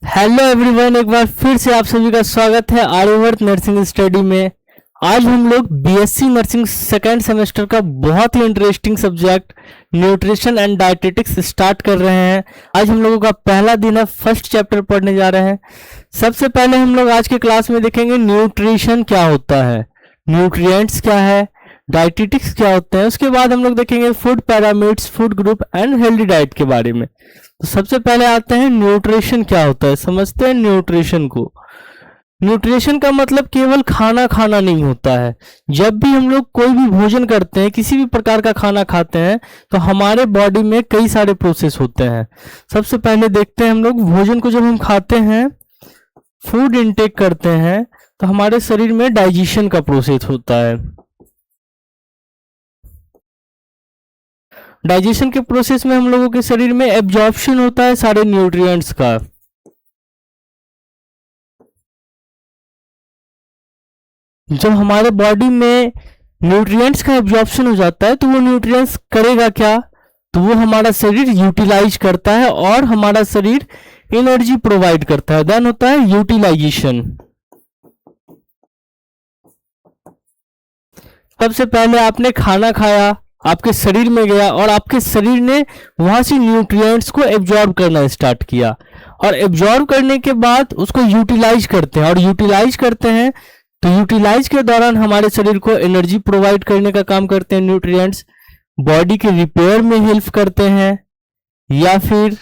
Hello everyone, एक बार फिर से आप सभी का स्वागत है आर्यवर्त नर्सिंग स्टडी में। आज हम लोग बीएससी नर्सिंग सेकेंड सेमेस्टर का बहुत ही interesting subject nutrition and dietetics start कर रहे हैं। आज हम लोगों का पहला दिन है, फर्स्ट चैप्टर पढ़ने जा रहे हैं। सबसे पहले हम लोग आज के क्लास में देखेंगे न्यूट्रिशन क्या होता है, न्यूट्रिएंट्स क्या है, डाइटेटिक्स क्या होते हैं। उसके बाद हम लोग देखेंगे food parameters, food group and healthy diet के बारे में। तो सबसे पहले आते हैं न्यूट्रिशन क्या होता है, समझते हैं न्यूट्रिशन को। न्यूट्रिशन का मतलब केवल खाना खाना नहीं होता है। जब भी हम लोग कोई भी भोजन करते हैं, किसी भी प्रकार का खाना खाते हैं, तो हमारे बॉडी में कई सारे प्रोसेस होते हैं। सबसे पहले देखते हैं हम लोग भोजन को जब हम खाते हैं, फूड इनटेक करते हैं, तो हमारे शरीर में डाइजेशन का प्रोसेस होता है। डाइजेशन के प्रोसेस में हम लोगों के शरीर में एब्जॉर्प्शन होता है सारे न्यूट्रिएंट्स का। जब हमारे बॉडी में न्यूट्रिएंट्स का एब्जॉर्प्शन हो जाता है, तो वो न्यूट्रिएंट्स करेगा क्या, तो वो हमारा शरीर यूटिलाइज करता है और हमारा शरीर एनर्जी प्रोवाइड करता है। देन होता है यूटिलाइजेशन। सबसे पहले आपने खाना खाया, आपके शरीर में गया और आपके शरीर ने वहां से न्यूट्रिएंट्स को एब्जॉर्ब करना स्टार्ट किया, और एब्जॉर्ब करने के बाद उसको यूटिलाइज करते हैं। और यूटिलाइज करते हैं तो यूटिलाइज के दौरान हमारे शरीर को एनर्जी प्रोवाइड करने का काम करते हैं न्यूट्रिएंट्स। बॉडी के रिपेयर में हेल्प करते हैं, या फिर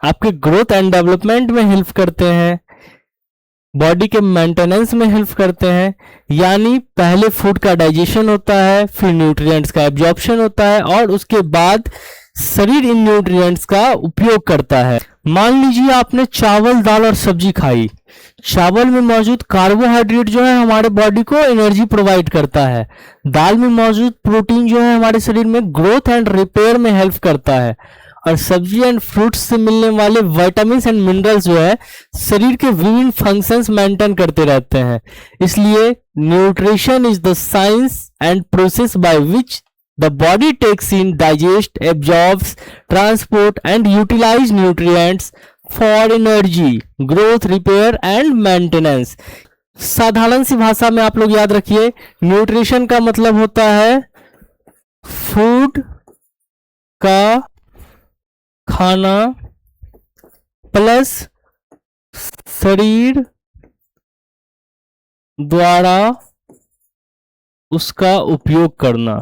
आपके ग्रोथ एंड डेवलपमेंट में हेल्प करते हैं, बॉडी के मेंटेनेंस में हेल्प करते हैं। यानी पहले फूड का डाइजेशन होता है, फिर न्यूट्रिएंट्स का एब्जॉर्प्शन होता है, और उसके बाद शरीर इन न्यूट्रिएंट्स का उपयोग करता है। मान लीजिए आपने चावल, दाल और सब्जी खाई। चावल में मौजूद कार्बोहाइड्रेट जो है हमारे बॉडी को एनर्जी प्रोवाइड करता है। दाल में मौजूद प्रोटीन जो है हमारे शरीर में ग्रोथ एंड रिपेयर में हेल्प करता है। और सब्जी एंड फ्रूट्स से मिलने वाले विटामिन एंड मिनरल्स जो है शरीर के विभिन्न फंक्शंस मेंटेन करते रहते हैं। इसलिए nutrition is the science and process by which the body takes in, digest, absorbs, transport and utilize nutrients for energy, growth, repair and maintenance. साधारण सी भाषा में आप लोग याद रखिए, न्यूट्रिशन का मतलब होता है फूड का खाना प्लस शरीर द्वारा उसका उपयोग करना।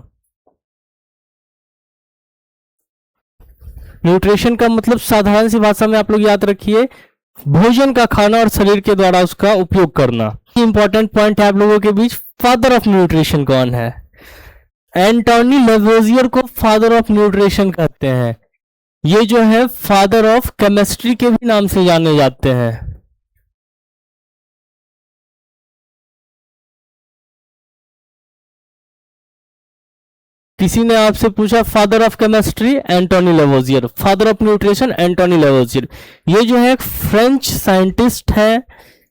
न्यूट्रिशन का मतलब साधारण सी भाषा में आप लोग याद रखिए, भोजन का खाना और शरीर के द्वारा उसका उपयोग करना। इंपॉर्टेंट पॉइंट है आप लोगों के बीच, फादर ऑफ न्यूट्रिशन कौन है? एंटोनी लेवोजियर को फादर ऑफ न्यूट्रिशन कहते हैं। ये जो है फादर ऑफ केमिस्ट्री के भी नाम से जाने जाते हैं। किसी ने आपसे पूछा father of chemistry, Antoine Lavoisier. Father of nutrition, Antoine Lavoisier. ये जो है एक फ्रेंच साइंटिस्ट है।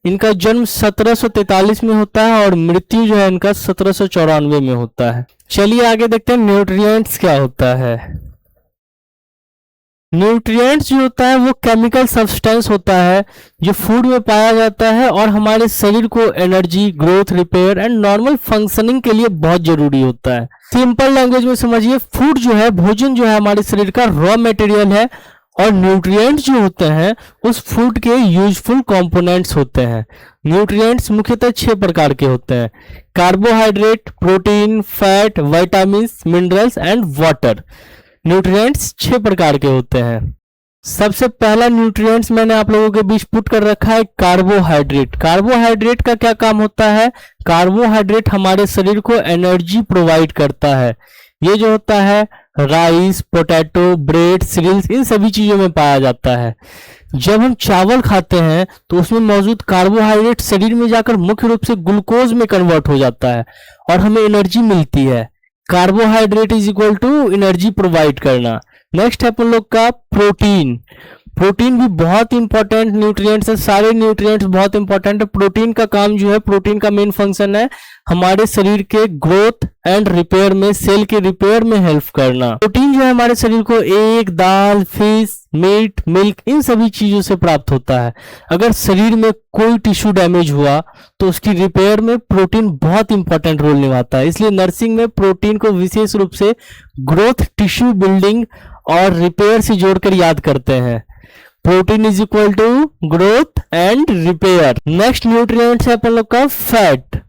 इनका जन्म 1743 में होता है और मृत्यु जो है इनका 1794 में होता है। चलिए आगे देखते हैं न्यूट्रिएंट्स क्या होता है। न्यूट्रिएंट्स जो होता है वो केमिकल सब्सटेंस होता है जो फूड में पाया जाता है और हमारे शरीर को energy, growth, repair and normal functioning के लिए बहुत जरूरी होता है। सिंपल लैंग्वेज में समझिए, फूड जो है, भोजन जो है हमारे शरीर का रॉ मटेरियल है, और न्यूट्रिएंट्स जो होते हैं उस फूड के यूजफुल कंपोनेंट्स होते हैं। न्यूट्रिएंट्स मुख्यतः 6 प्रकार के होते हैं: carbohydrate, protein, fat, vitamins, minerals and water. Nutrients 6 प्रकार के होते हैं। सबसे पहला न्यूट्रिएंट्स मैंने आप लोगों के बीच पुट कर रखा है, कार्बोहाइड्रेट। कार्बोहाइड्रेट का क्या काम होता है? कार्बोहाइड्रेट हमारे शरीर को एनर्जी प्रोवाइड करता है। ये जो होता है राइस, पोटैटो, ब्रेड, सीरियल्स, इन सभी चीजों में पाया जाता है। जब हम चावल खाते हैं तो उसमें मौजूद कार्बोहाइड्रेट शरीर में जाकर मुख्य रूप से ग्लूकोज में कन्वर्ट हो जाता है और हमें एनर्जी मिलती है। Carbohydrate is equal to energy provide करना। नेक्स्ट है अपन लोग का प्रोटीन। प्रोटीन भी बहुत इंपॉर्टेंट न्यूट्रिएंट्स है, सारे न्यूट्रिएंट्स बहुत इंपॉर्टेंट है। प्रोटीन का काम जो है, प्रोटीन का मेन फंक्शन है हमारे शरीर के ग्रोथ एंड रिपेयर में, सेल के रिपेयर में हेल्प करना। प्रोटीन जो है हमारे शरीर को एग, दाल, फिश, मीट, मिल्क इन सभी चीजों से प्राप्त होता है। अगर शरीर में कोई टिश्यू डैमेज हुआ तो उसकी रिपेयर में प्रोटीन बहुत इंपॉर्टेंट रोल निभाता है। इसलिए नर्सिंग में प्रोटीन को विशेष रूप से ग्रोथ, टिश्यू बिल्डिंग और रिपेयर से जोड़कर याद करते हैं। Protein is equal to growth and repair. Next nutrients है अपन लोग का फैट।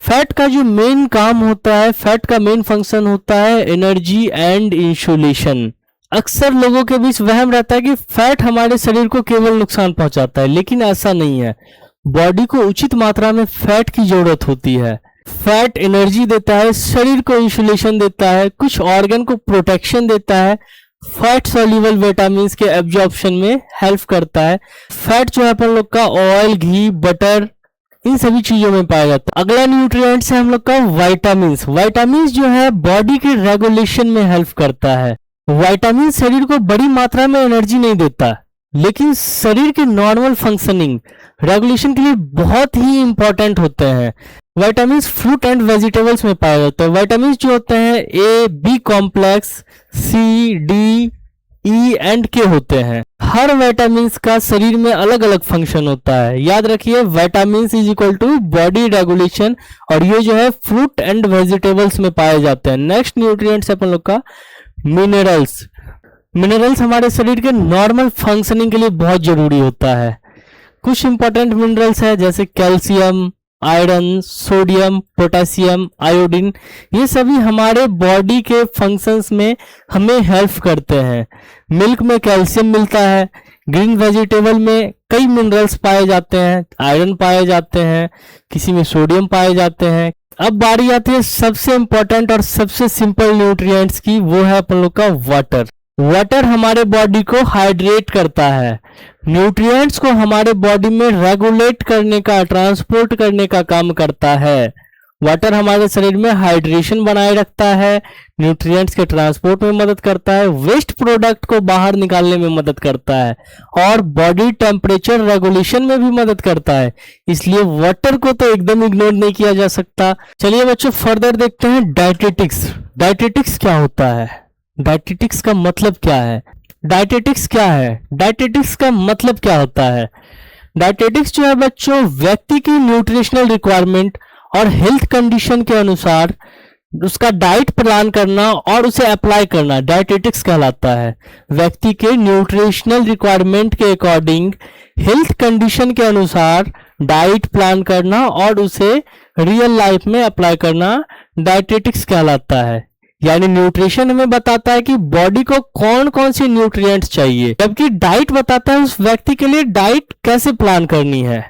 फैट का जो मेन काम होता है, फैट का मेन फंक्शन होता है एनर्जी एंड इंसुलेशन। अक्सर लोगों के बीच वहम रहता है कि फैट हमारे शरीर को केवल नुकसान पहुंचाता है, लेकिन ऐसा नहीं है। बॉडी को उचित मात्रा में फैट की जरूरत होती है। फैट एनर्जी देता है, शरीर को इंसुलेशन देता है, कुछ ऑर्गन को प्रोटेक्शन देता है, फैट सॉल्युबल विटामिन के एब्जॉर्प्शन में हेल्प करता है। फैट जो है अपन लोग का ऑयल, घी, बटर इन सभी चीजों में पाया जाता है। अगला न्यूट्रिएंट्स है हम लोग का विटामिन्स। विटामिन्स जो है बॉडी के रेगुलेशन में हेल्प करता है। विटामिन शरीर को बड़ी मात्रा में एनर्जी नहीं देता, लेकिन शरीर के नॉर्मल फंक्शनिंग, रेगुलेशन के लिए बहुत ही इंपॉर्टेंट होते हैं। विटामिन फ्रूट एंड वेजिटेबल्स में पाया जाता है। विटामिन जो होते हैं A, B complex, C, D, E and K होते हैं। हर विटामिन का शरीर में अलग अलग फंक्शन होता है। याद रखिए vitamin is equal to body regulation, और ये जो है फ्रूट एंड वेजिटेबल्स में पाए जाते हैं। नेक्स्ट न्यूट्रिएंट्स अपन लोग का मिनरल्स। मिनरल्स हमारे शरीर के नॉर्मल फंक्शनिंग के लिए बहुत जरूरी होता है। कुछ इंपॉर्टेंट मिनरल्स है जैसे calcium, iron, sodium, potassium, iodine, ये सभी हमारे बॉडी के फंक्शंस में हमें हेल्प करते हैं। मिल्क में कैल्शियम मिलता है, ग्रीन वेजिटेबल में कई मिनरल्स पाए जाते हैं, आयरन पाए जाते हैं, किसी में सोडियम पाए जाते हैं। अब बारी आती है सबसे इंपॉर्टेंट और सबसे सिंपल न्यूट्रिएंट्स की, वो है अपन लोग का वाटर। वाटर हमारे बॉडी को हाइड्रेट करता है, न्यूट्रिएंट्स को हमारे बॉडी में रेगुलेट करने का, ट्रांसपोर्ट करने का काम करता है। वाटर हमारे शरीर में हाइड्रेशन बनाए रखता है, न्यूट्रिएंट्स के ट्रांसपोर्ट में मदद करता है, वेस्ट प्रोडक्ट को बाहर निकालने में मदद करता है, और बॉडी टेम्परेचर रेगुलेशन में भी मदद करता है। इसलिए वाटर को तो एकदम इग्नोर नहीं किया जा सकता। चलिए बच्चों फर्दर देखते हैं डाइटेटिक्स। डाइटेटिक्स क्या होता है? डाइटेटिक्स का मतलब क्या है? डाइटेटिक्स क्या है? डाइटेटिक्स का मतलब क्या होता है? डाइटेटिक्स जो है बच्चों व्यक्ति की न्यूट्रिशनल रिक्वायरमेंट और हेल्थ कंडीशन के अनुसार उसका डाइट प्लान करना और उसे अप्लाई करना डाइटेटिक्स कहलाता है। व्यक्ति के न्यूट्रिशनल रिक्वायरमेंट के अकॉर्डिंग हेल्थ कंडीशन के अनुसार डाइट प्लान करना और उसे रियल लाइफ में अप्लाई करना डाइटेटिक्स कहलाता है। यानी न्यूट्रिशन हमें बताता है कि बॉडी को कौन कौन सी न्यूट्रिएंट्स चाहिए, जबकि डाइट बताता है उस व्यक्ति के लिए डाइट कैसे प्लान करनी है।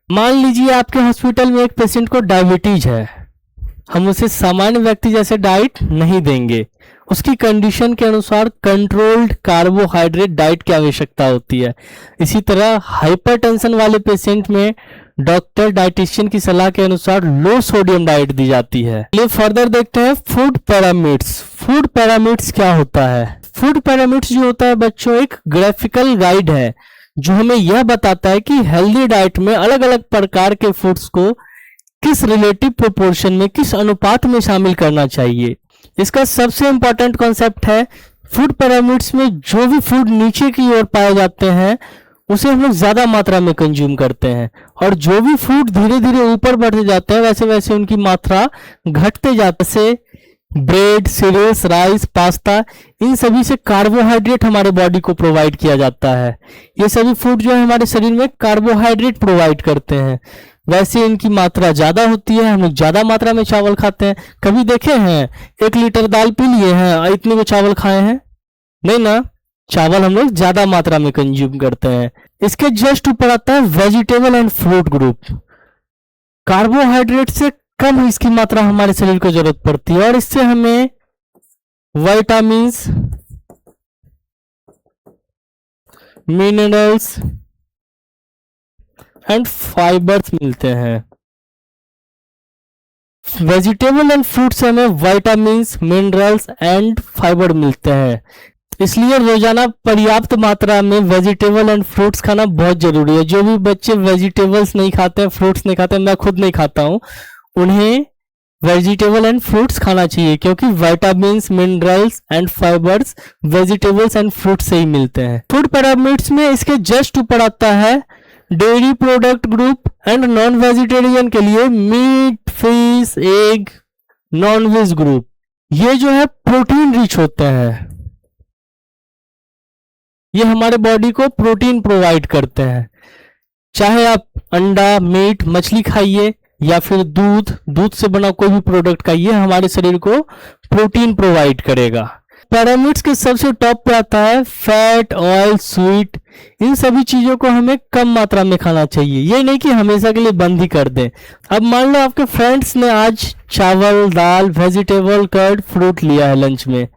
मान लीजिए आपके हॉस्पिटल में एक पेशेंट को डायबिटीज है, हम उसे सामान्य व्यक्ति जैसे डाइट नहीं देंगे, उसकी कंडीशन के अनुसार कंट्रोल्ड कार्बोहाइड्रेट डाइट की आवश्यकता होती है। इसी तरह हाइपरटेंशन वाले पेशेंट में डॉक्टर डाइटिशियन की सलाह के अनुसार लो सोडियम डाइट दी जाती है। चलिए फर्दर देखते हैं फूड पैरामीटर्स। फूड पैरामीटर्स क्या होता है? फूड पैरामीटर्स जो होता है बच्चों एक ग्राफिकल गाइड है जो हमें यह बताता है कि हेल्दी डाइट में अलग अलग प्रकार के फूड्स को किस रिलेटिव प्रोपोर्शन में, किस अनुपात में शामिल करना चाहिए। इसका सबसे इंपॉर्टेंट कॉन्सेप्ट है फूड पैरामीटर्स में जो भी फूड नीचे की ओर पाए जाते हैं उसे हम लोग ज्यादा मात्रा में कंज्यूम करते हैं, और जो भी फूड धीरे धीरे ऊपर बढ़ते जाते हैं वैसे वैसे उनकी मात्रा घटते जाते। से ब्रेड, सीरियल्स, राइस, पास्ता इन सभी से कार्बोहाइड्रेट हमारे बॉडी को प्रोवाइड किया जाता है। ये सभी फूड जो है हमारे शरीर में कार्बोहाइड्रेट प्रोवाइड करते हैं। वैसे इनकी मात्रा ज्यादा होती है, हम लोग ज्यादा मात्रा में चावल खाते हैं। कभी देखे हैं 1 लीटर दाल पी लिए हैं और इतने को चावल खाए हैं? नहीं ना, चावल हम लोग ज्यादा मात्रा में कंज्यूम करते हैं। इसके जस्ट ऊपर आता है vegetable and fruit group. Carbohydrate से कम इसकी मात्रा हमारे शरीर को जरूरत पड़ती है और इससे हमें विटामिन्स, मिनरल्स एंड फाइबर्स मिलते हैं। वेजिटेबल एंड फ्रूट से हमें विटामिन्स, मिनरल्स एंड फाइबर मिलते हैं। इसलिए रोजाना पर्याप्त मात्रा में वेजिटेबल एंड फ्रूट्स खाना बहुत जरूरी है। जो भी बच्चे वेजिटेबल्स नहीं खाते हैं, फ्रूट्स नहीं खाते, मैं खुद नहीं खाता हूँ, उन्हें वेजिटेबल एंड फ्रूट्स खाना चाहिए, क्योंकि vitamins, minerals and fibres vegetables and fruits से ही मिलते हैं। फूड पिरामिड्स में इसके जस्ट ऊपर आता है dairy product group and non vegetarian के लिए meat, fish, egg, non veg group. ये जो है प्रोटीन रिच होते हैं, ये हमारे बॉडी को प्रोटीन प्रोवाइड करते हैं। चाहे आप अंडा, मीट, मछली खाइए या फिर दूध से बना कोई भी प्रोडक्ट खाइए, हमारे शरीर को प्रोटीन प्रोवाइड करेगा। पिरामिड्स के सबसे टॉप पे आता है फैट, ऑयल, स्वीट। इन सभी चीजों को हमें कम मात्रा में खाना चाहिए, ये नहीं कि हमेशा के लिए बंद ही कर दें। अब मान लो आपके फ्रेंड्स ने आज चावल, दाल, वेजिटेबल, कर्ड, फ्रूट लिया है लंच में,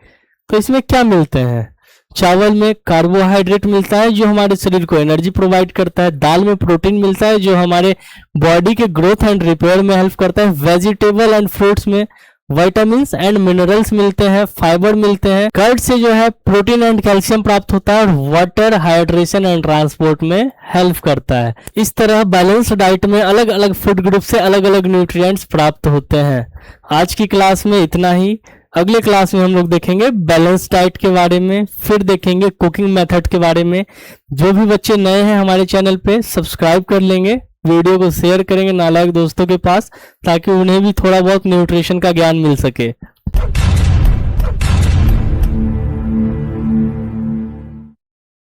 तो इसमें क्या मिलते हैं? चावल में कार्बोहाइड्रेट मिलता है जो हमारे शरीर को एनर्जी प्रोवाइड करता है। दाल में प्रोटीन मिलता है जो हमारे बॉडी के ग्रोथ एंड रिपेयर में हेल्प करता है। वेजिटेबल एंड फ्रूट्स में विटामिन्स एंड मिनरल्स मिलते हैं, फाइबर मिलते हैं। कर्ड से जो है प्रोटीन एंड कैल्शियम प्राप्त होता है और वाटर, हाइड्रेशन एंड ट्रांसपोर्ट में हेल्प करता है। इस तरह बैलेंस डाइट में अलग अलग फूड ग्रुप से अलग अलग न्यूट्रिएंट्स प्राप्त होते हैं। आज की क्लास में इतना ही। अगले क्लास में हम लोग देखेंगे बैलेंस डाइट के बारे में, फिर देखेंगे कुकिंग मेथड के बारे में। जो भी बच्चे नए हैं हमारे चैनल पे सब्सक्राइब कर लेंगे, वीडियो को शेयर करेंगे नालायक दोस्तों के पास, ताकि उन्हें भी थोड़ा बहुत न्यूट्रिशन का ज्ञान मिल सके।